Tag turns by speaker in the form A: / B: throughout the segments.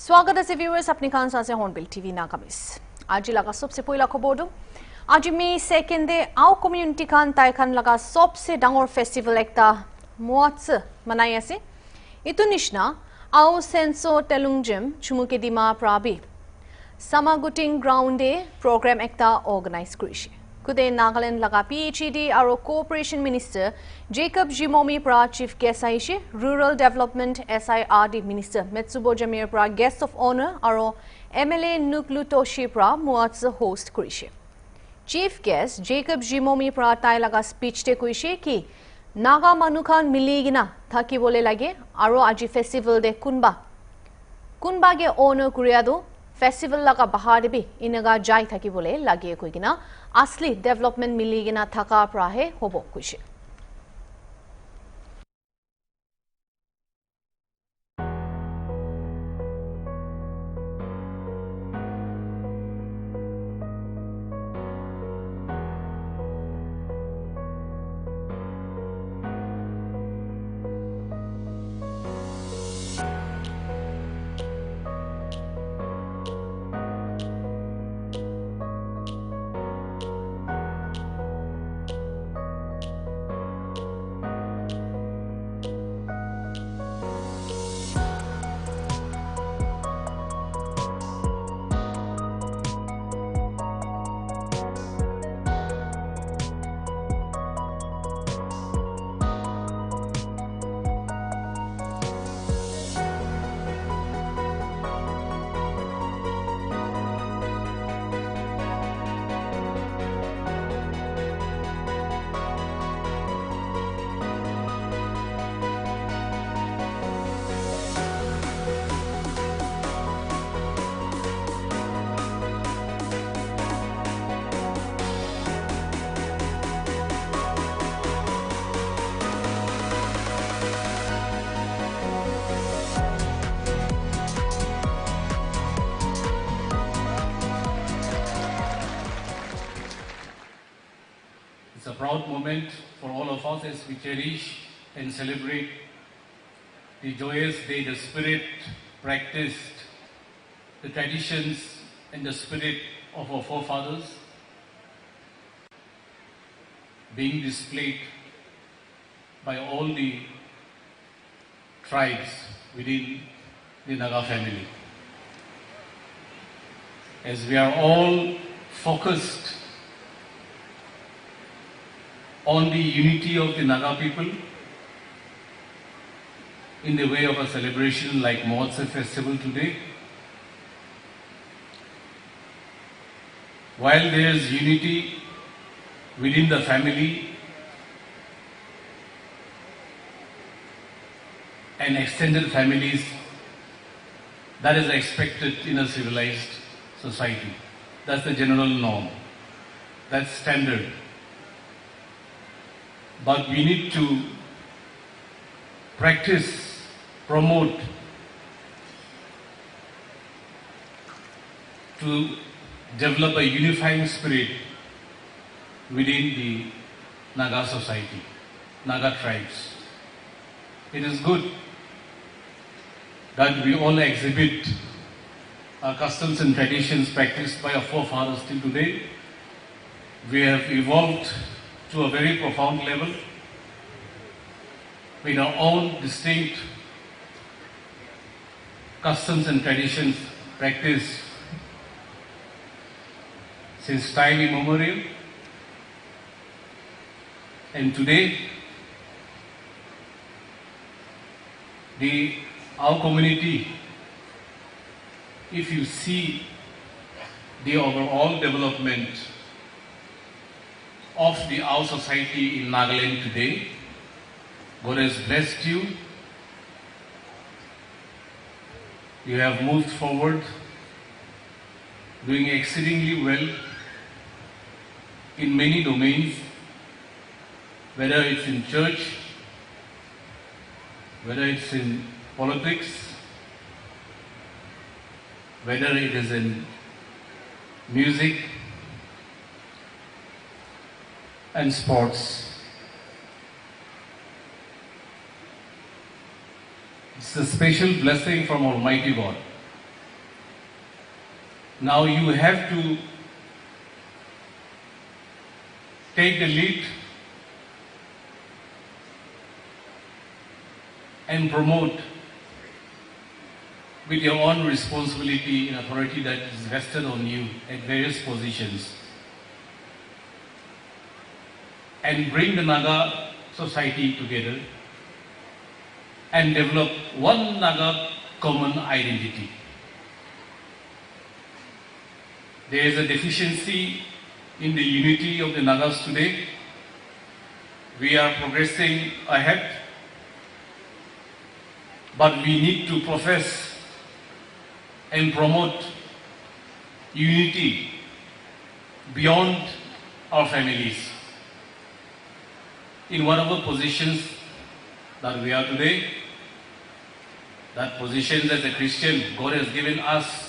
A: स्वागत है व्यूअर्स अपनी खान से हॉर्नबिल टीवी नागामीस आज लगा सबसे पहला खबर दो आज मे सेकेंड डे आउ कम्युनिटी खान ताई खान लगा सबसे डांगर फेस्टिवल एकता मोआत्स मनाई आसे इतु निशना आउ सेंसो तेलुंगजिम चुमुके दिमा प्राबी समागुटिंग ग्राउंड डे प्रोग्राम एकता ऑर्गेनाइज करिसे कुदे नागालैंड लगा PHED और कोऑपरेशन मिनिस्टर जेकब जिमोमी प्रा चीफ गेस्ट आइसे रूरल डेवलपमेंट SIRD मिनिस्टर मेत्सुबो जमीर प्रा गेस्ट ऑफ ऑनर और MLA नुकलुतोशी प्रा मुआत्स होस्ट करिसे चीफ गेस्ट जेकब जिमोमी प्रा ताई लगा स्पीच ते कइसे कि नागा मानुखान मिलिगिना थाकी बोले लगे और आज फेस्टिवल दे कुनबा के ऑनर कुरियादो फेस्टिवल लगा बाहर भी इनगा जाई थाकी बोले लगे कोइगिना असली डेवलपमेंट मिलिगिना थाका प्राहे होबो कुछ
B: It's a proud moment for all of us as we cherish and celebrate the joyous day, the spirit practiced, the traditions and the spirit of our forefathers being displayed by all the tribes within the Naga family. As we are all focused on the unity of the Naga people in the way of a celebration like Mohotsav festival today. While there is unity within the family and extended families, that is expected in a civilized society. That's the general norm. That's standard. But we need to practice, promote, to develop a unifying spirit within the Naga society, Naga tribes. It is good that we all exhibit our customs and traditions practiced by our forefathers till today. We have evolved to a very profound level with our own distinct customs and traditions practiced since time immemorial. And today, our community, if you see the overall development of our society in Nagaland today, God has blessed you. You have moved forward, doing exceedingly well in many domains, whether it's in church, whether it's in politics, whether it is in music and sports. It's a special blessing from Almighty God Now you have to take the lead and promote with your own responsibility and authority that is vested on you at various positions, and bring the Naga society together and develop one Naga common identity. There is a deficiency in the unity of the Nagas today. We are progressing ahead, but we need to profess and promote unity beyond our families. In whatever positions that we are today, that positions as a Christian, God has given us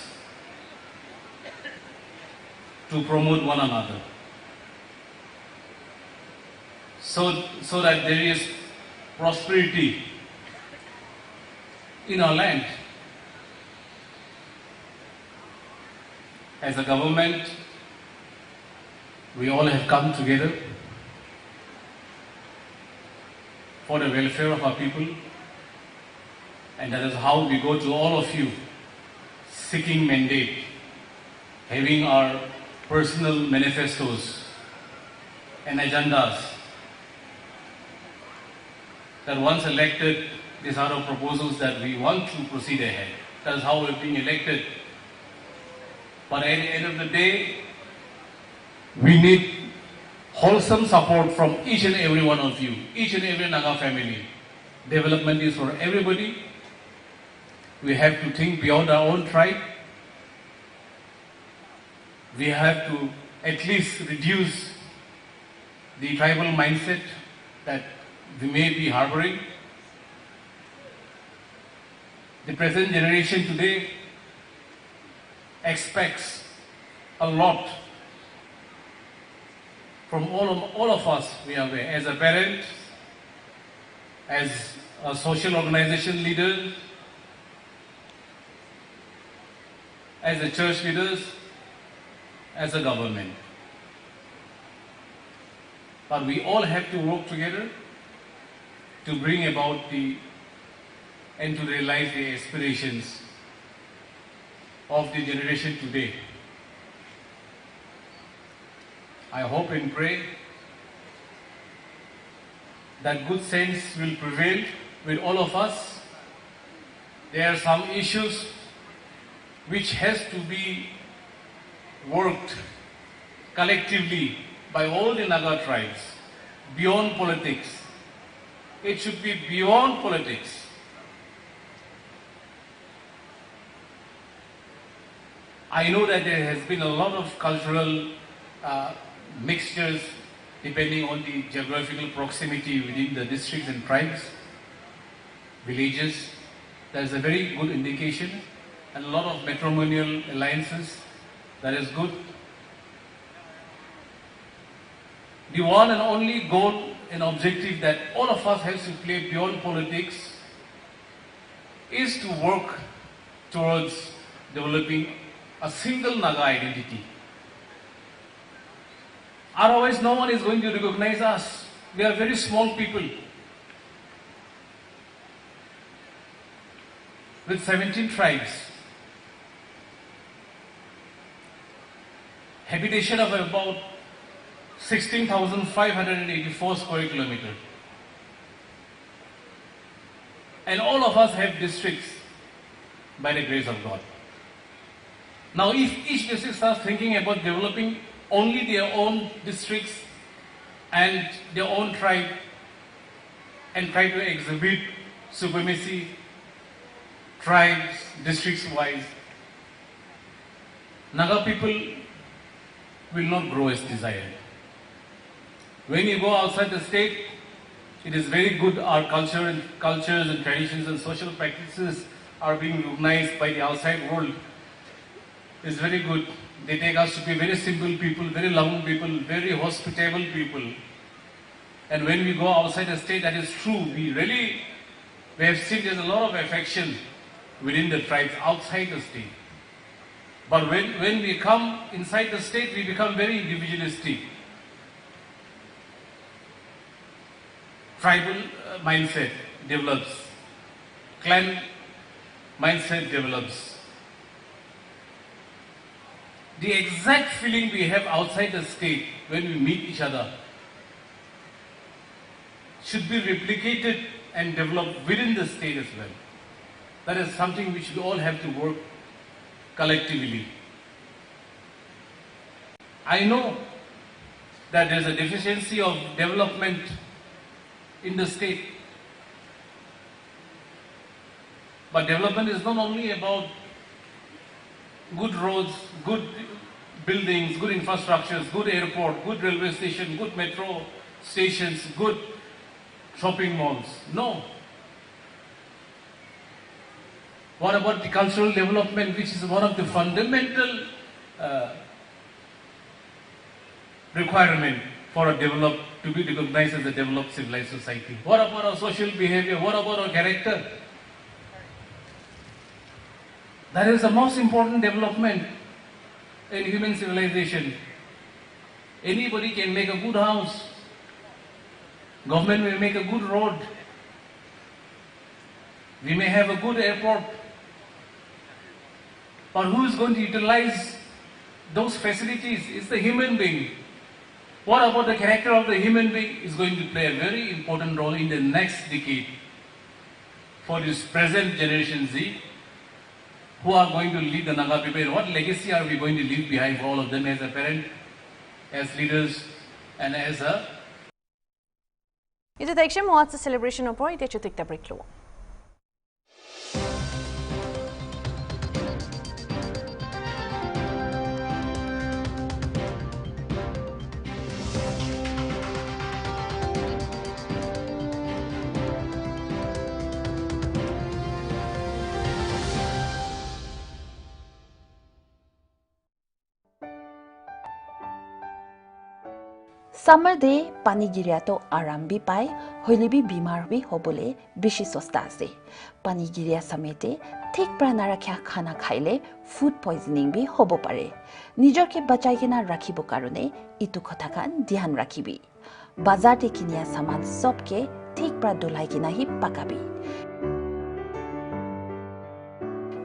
B: to promote one another. So that there is prosperity in our land. As a government, we all have come together for the welfare of our people, and that is how we go to all of you, seeking mandate, having our personal manifestos and agendas, that once elected, these are our proposals that we want to proceed ahead. That is how we're being elected. But at the end of the day, we need wholesome support from each and every one of you, each and every Naga family. Development is for everybody. We have to think beyond our own tribe. We have to at least reduce the tribal mindset that we may be harboring. The present generation today expects a lot from all of us, we are aware, as a parent, as a social organization leader, as a church leaders, as a government. But we all have to work together to bring about and to realize the aspirations of the generation today. I hope and pray that good sense will prevail with all of us. There are some issues which has to be worked collectively by all the Naga tribes, beyond politics. It should be beyond politics. I know that there has been a lot of cultural mixtures depending on the geographical proximity within the districts and tribes, villages. That is a very good indication, and a lot of matrimonial alliances. That is good. The one and only goal and objective that all of us have to play beyond politics is to work towards developing a single Naga identity. Otherwise, no one is going to recognize us. We are very small people with 17 tribes, habitation of about 16,584 square kilometers. And all of us have districts by the grace of God. Now, if each district starts thinking about developing only their own districts and their own tribe and try to exhibit supremacy, tribes, districts-wise, Naga people will not grow as desired. When you go outside the state, it is very good our cultures and traditions and social practices are being recognized by the outside world. It's very good. They take us to be very simple people, very loving people, very hospitable people. And when we go outside the state, that is true. We have seen there's a lot of affection within the tribes outside the state. But when we come inside the state, we become very individualistic. Tribal mindset develops. Clan mindset develops. The exact feeling we have outside the state when we meet each other should be replicated and developed within the state as well. That is something which we all have to work collectively. I know that there is a deficiency of development in the state. But development is not only about good roads, good buildings, good infrastructures, good airport, good railway station, good metro stations, good shopping malls. No. What about the cultural development, which is one of the fundamental requirement for a to be recognized as a developed civilized society? What about our social behavior? What about our character? That is the most important development in human civilization. Anybody can make a good house. Government will make a good road. We may have a good airport. But who is going to utilize those facilities? It's the human being. What about the character of the human being is going to play a very important role in the next decade for this present generation Z, who are going to lead the Naga people. What legacy are we going to leave behind for all of them as a parent, as leaders, and as a...
A: Ito tayo mo at sa celebration of Ito tayo tikta break lo.
C: Summer day pani गिरिया तो आराम भी पाए होइले भी बीमार भी हो बोले बेसी सस्ता आसे pani गिरिया समेते ठीक प्राण रखा खाना खाइले फूड पॉइजनिंग भी होबो पारे निजर के बचाई के ना राखिबो कारणे इतु कथा खान ध्यान राखिबी बाजार ते किनिया सामान सब के ठीक प्रा डोलाई के ना ही पकाबी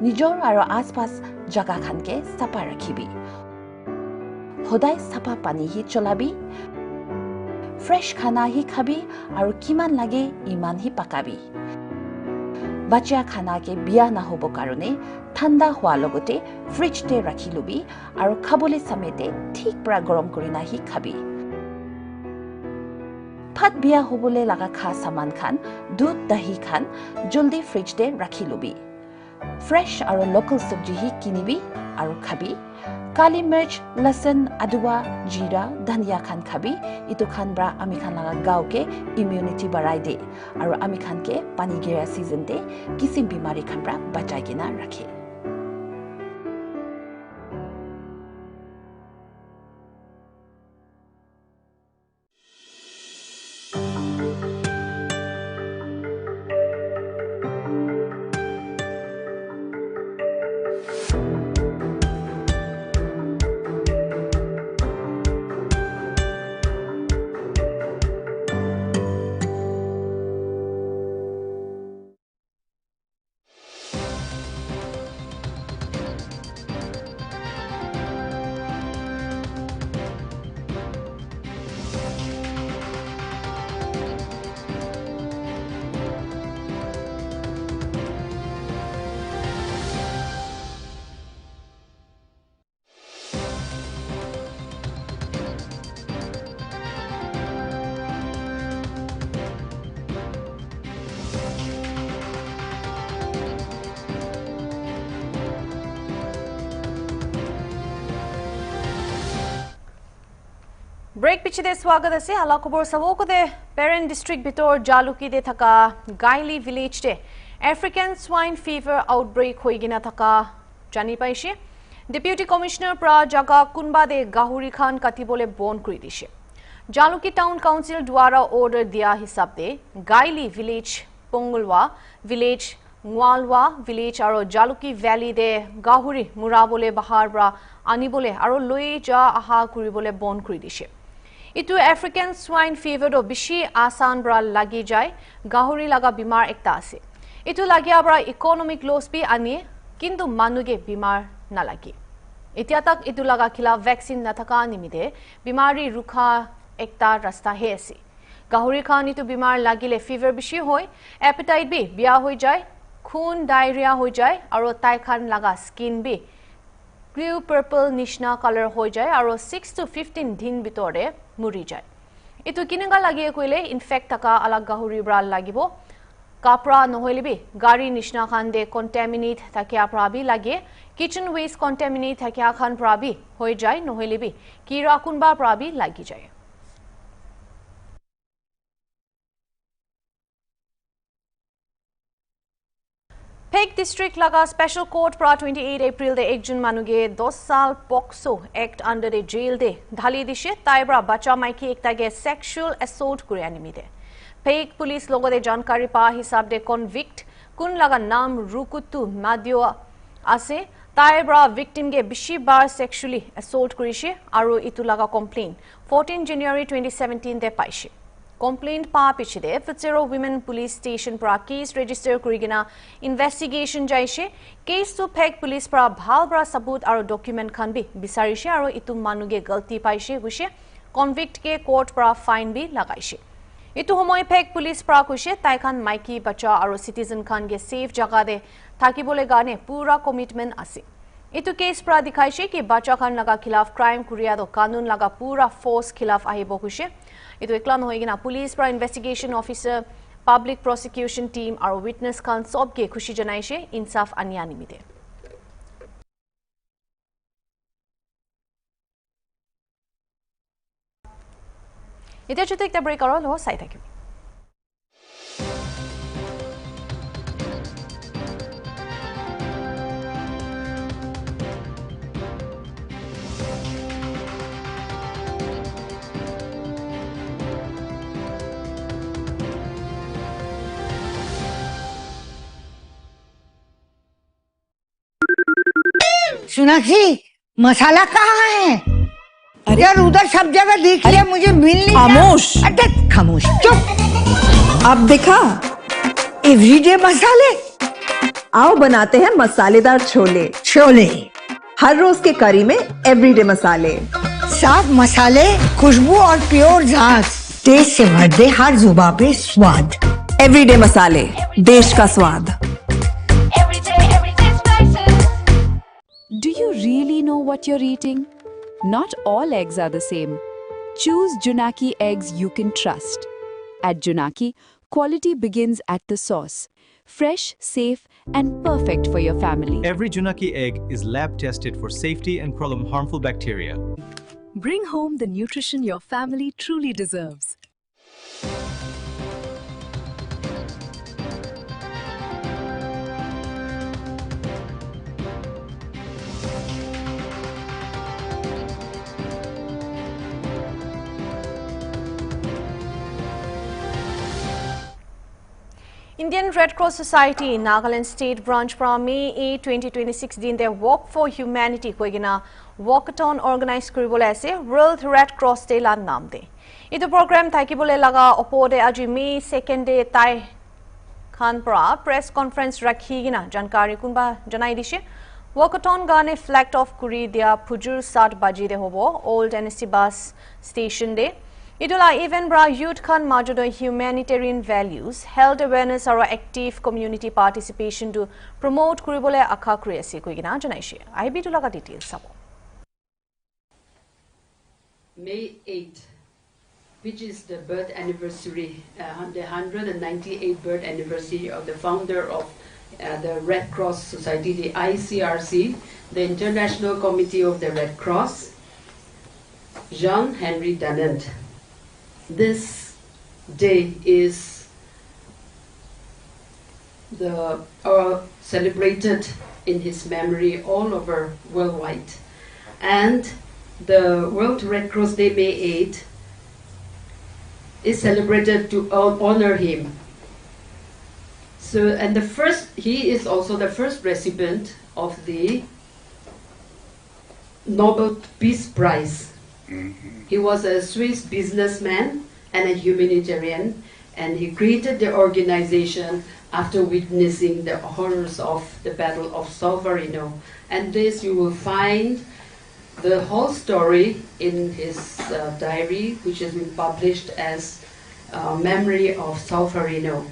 C: निजर आरो आसपास जगह खान के सफा राखिबी होदाय सफा पानी ही चलाबी फ्रेश खाना ही खाबी और किमान लागे इमान ही पकाबी बच्चा खाना के बिया ना होबो कारणे ठंडा हुआ लगते फ्रिज ते राखी लुबी और खाबले समेते ठीक प्रा गरम करी ना ही खाबी फट बिया होबले लगा खा सामान खान दूध दही खान जल्दी फ्रिज ते राखी लुबी फ्रेश और लोकल सब्जी ही किनिबी और खाबी काली मिर्च लसन अदुआ जीरा धनिया खान खाबी इतो खान ब्रा आमी खान लगा गाँव के इम्यूनिटी बढ़ाई दे और आमी खान के पानी गिरा सीजन दे किसी बीमारी खान ब्रा बचाई के ना रखे
A: ब्रेक पिछे दे स्वागत আছে আলা খবৰ সবো কো দে পেৰেণ্ট ডিস্ট্ৰিক্ট ভিতৰ জালুকি দে থকা গাইলি ভিলেজ দে আফ্ৰিকান সোয়াইন ফিভাৰ আউটব্ৰেক হৈ গিনা থকা জানি পাইছে ডেপুটি কমিশনাৰ প্ৰা জাগা কুনবা দে গাহুৰি খান কাটিবলে বন কৰি দিছে জালুকি টাউন কাউন্সিল দ্বাৰা অৰ্ডাৰ দিয়া হিচাপ দে Gaili village Ngwalwa village Ngwalwa village aro Jaluki Valley de gahuri murabole bahar bra anibole aro loi ja aha kuribole bon kuri dishe. Itu African swine fever do bishi asan bra lagi jai gahuri laga bimar ekta ase. Itu lagia bra economic loss bi ani kintu manuge bimar nalagi. Etia tak itu laga khilaf vaccine nathaka nimide bimari rukha ekta rasta he ase. Gahuri khan itu bimar lagile fever bishi hoy, appetite bi bia hoi jai, khun diarrhea hoi jai aro tai khan laga skin bi blue purple nishna color hoi jai aro 6 to 15 din bitore muri jai. Itu kinenga lagie koile infect taka alag gahuri bra lagibo. Kapra nohoile bi gari nishna khan de contaminate thakya prabi lage, kitchen waste contaminate thakya khan prabi hoi jai nohoile bi kira kunba prabi lagi jai. Peg district laga special court pra 28 April de ekjun manuge 10 saal POCSO act under the jail de dhali dishe taibra bacha maiki ekta ge sexual assault kuri animide. Peg police logo de jankari pa hisab de convict kun laga naam Rukutu Madio ase taibra victim ge bishi bar sexually assault kurishe aru itu laga complaint 14 January 2017 de paishe. Complaint pa pichide Fitzero Women Police Station pra case register kurigina investigation jaishe case to Peg police pra bhal bra sabut aro document khan bi bisarishe aro itu manuge galti paishe gushe convict ke court pra fine bi lagaishe. Itu homoy Peg police pra kushe tai khan maiki bacha aro citizen khan ge safe jaga de thakibole gane pura commitment ase. Itu case pra dikhaishe ki bacha khan laga khilaf crime kuriya do kanun laga pura force khilaf ahibo kushe. Itu eklan hoigina police pra investigation officer public prosecution team aro witness khan sob ge khushi janaishe insaf anya nimide. Ite chute ekta break aro lo sai thakibo.
D: Sonakshi मसाला कहाँ है? अरे यार उधर सब जगह देख लिया मुझे मिल नहीं
E: खामोश।
D: अरे खामोश चुप।
E: अब देखा
D: एवरीडे मसाले
E: आओ बनाते हैं मसालेदार छोले
D: छोले
E: हर रोज के करी में एवरीडे मसाले
D: साफ मसाले खुशबू और प्योर जांच टेस्ट से भर दे हर जुबान पे स्वाद
E: एवरीडे मसाले देश का स्वाद
F: Do you really know what you're eating? Not all eggs are the same. Choose Junaki eggs you can trust. At Junaki, quality begins at the source. Fresh, safe, and perfect for your family.
G: Every Junaki egg is lab tested for safety and problem harmful bacteria.
F: Bring home the nutrition your family truly deserves.
A: Indian Red Cross Society Nagaland State Branch from May 8, 2026 din their Walk for Humanity koigina walkathon organize kuribole ase World Red Cross Day la naam de. Itu program thakibole laga opode aji May 2nd day tai khan pra press conference rakhi gina jankari kunba janai dishe walkathon gane flagged off kuri dia phujur 7 baji de hobo Old NSC bus station de. Idula even bra youth khan majodo humanitarian values, health awareness or active community participation to promote kuribole akha kuri ase koigina janaishe. IB to laga details sabo.
H: May 8, which is the birth anniversary, the 198th birth anniversary of the founder of the Red Cross Society, the ICRC, the International Committee of the Red Cross, Jean-Henri Dunant. This day is celebrated in his memory all over worldwide, and the World Red Cross Day May 8 is celebrated to honor him. So, and he is also the first recipient of the Nobel Peace Prize. He was a Swiss businessman and a humanitarian, and he created the organization after witnessing the horrors of the Battle of Solferino. And this you will find the whole story in his diary, which has been published as Memory of Solferino.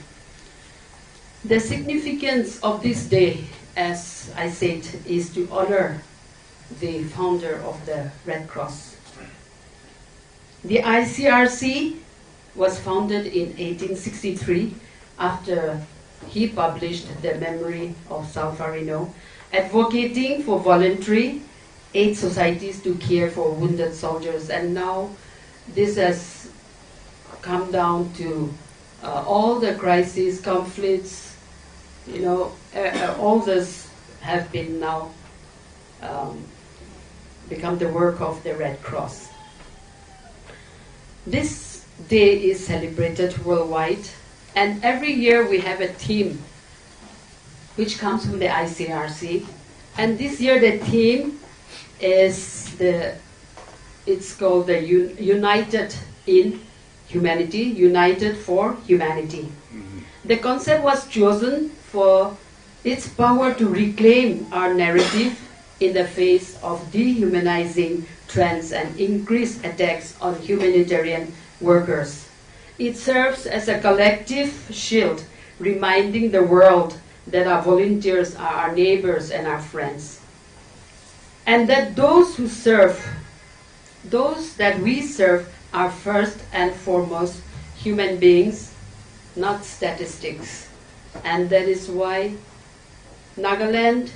H: The significance of this day, as I said, is to honor the founder of the Red Cross. The ICRC was founded in 1863 after he published the Memory of Solferino, advocating for voluntary aid societies to care for wounded soldiers. And now this has come down to all the crises, conflicts, all this have been now become the work of the Red Cross. This day is celebrated worldwide, and every year we have a theme which comes from the ICRC. And this year the theme is it's called the United in Humanity, United for Humanity. The concept was chosen for its power to reclaim our narrative in the face of dehumanizing trends and increased attacks on humanitarian workers. It serves as a collective shield, reminding the world that our volunteers are our neighbors and our friends, and that those that we serve are first and foremost human beings, not statistics. And that is why Nagaland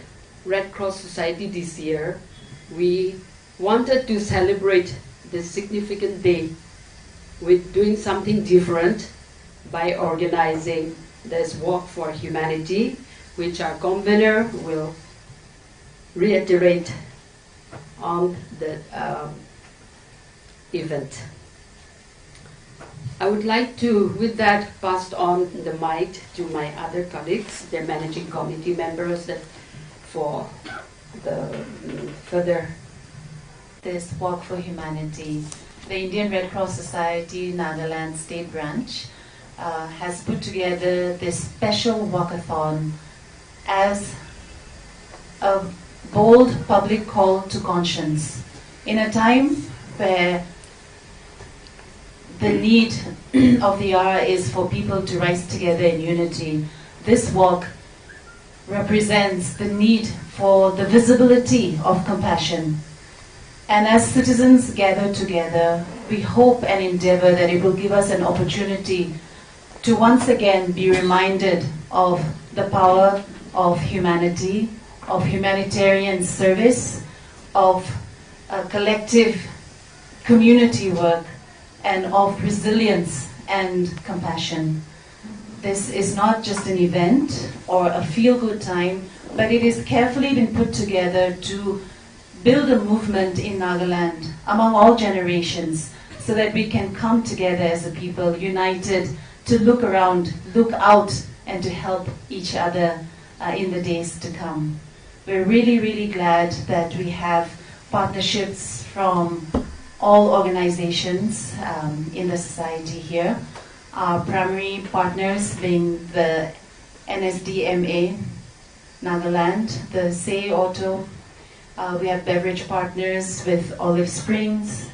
H: Red Cross Society this year, we wanted to celebrate this significant day with doing something different by organizing this Walk for Humanity, which our convener will reiterate on the event. I would like to, with that, pass on the mic to my other colleagues, the managing committee members, for the further.
C: This Walk for Humanity, the Indian Red Cross Society Nagaland State Branch has put together this special walkathon as a bold public call to conscience. In a time where the need of the hour is for people to rise together in unity, this walk represents the need for the visibility of compassion. And as citizens gather together, we hope and endeavor that it will give us an opportunity to once again be reminded of the power of humanity, of humanitarian service, of collective community work, and of resilience and compassion. This is not just an event or a feel-good time, but it is carefully been put together to build a movement in Nagaland among all generations so that we can come together as a people, united to look around, look out, and to help each other in the days to come. We're really, really glad that we have partnerships from all organizations in the society here. Our primary partners being the NSDMA, Nagaland, the Say Auto. We have beverage partners with Olive Springs,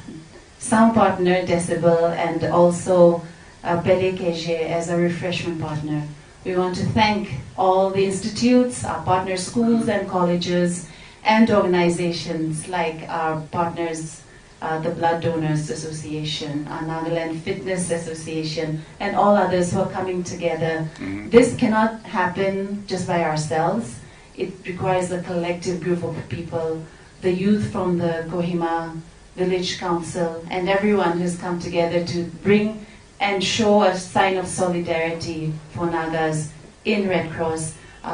C: sound partner Decibel, and also Pele Keje as a refreshment partner. We want to thank all the institutes, our partner schools and colleges, and organizations like our partners, the Blood Donors Association, our Nagaland Fitness Association, and all others who are coming together. This cannot happen just by ourselves. It requires a collective group of people, the youth from the Kohima Village Council, and everyone who's come together to bring and show a sign of solidarity for Nagas in Red Cross.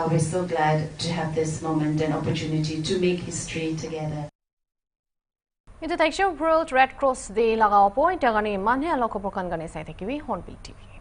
C: We're so glad to have this moment and opportunity to make history together.
A: Ito tayo World Red Cross Day lagaw po. Ito gani manhe aloko prokan gani sa TV Hornbill TV.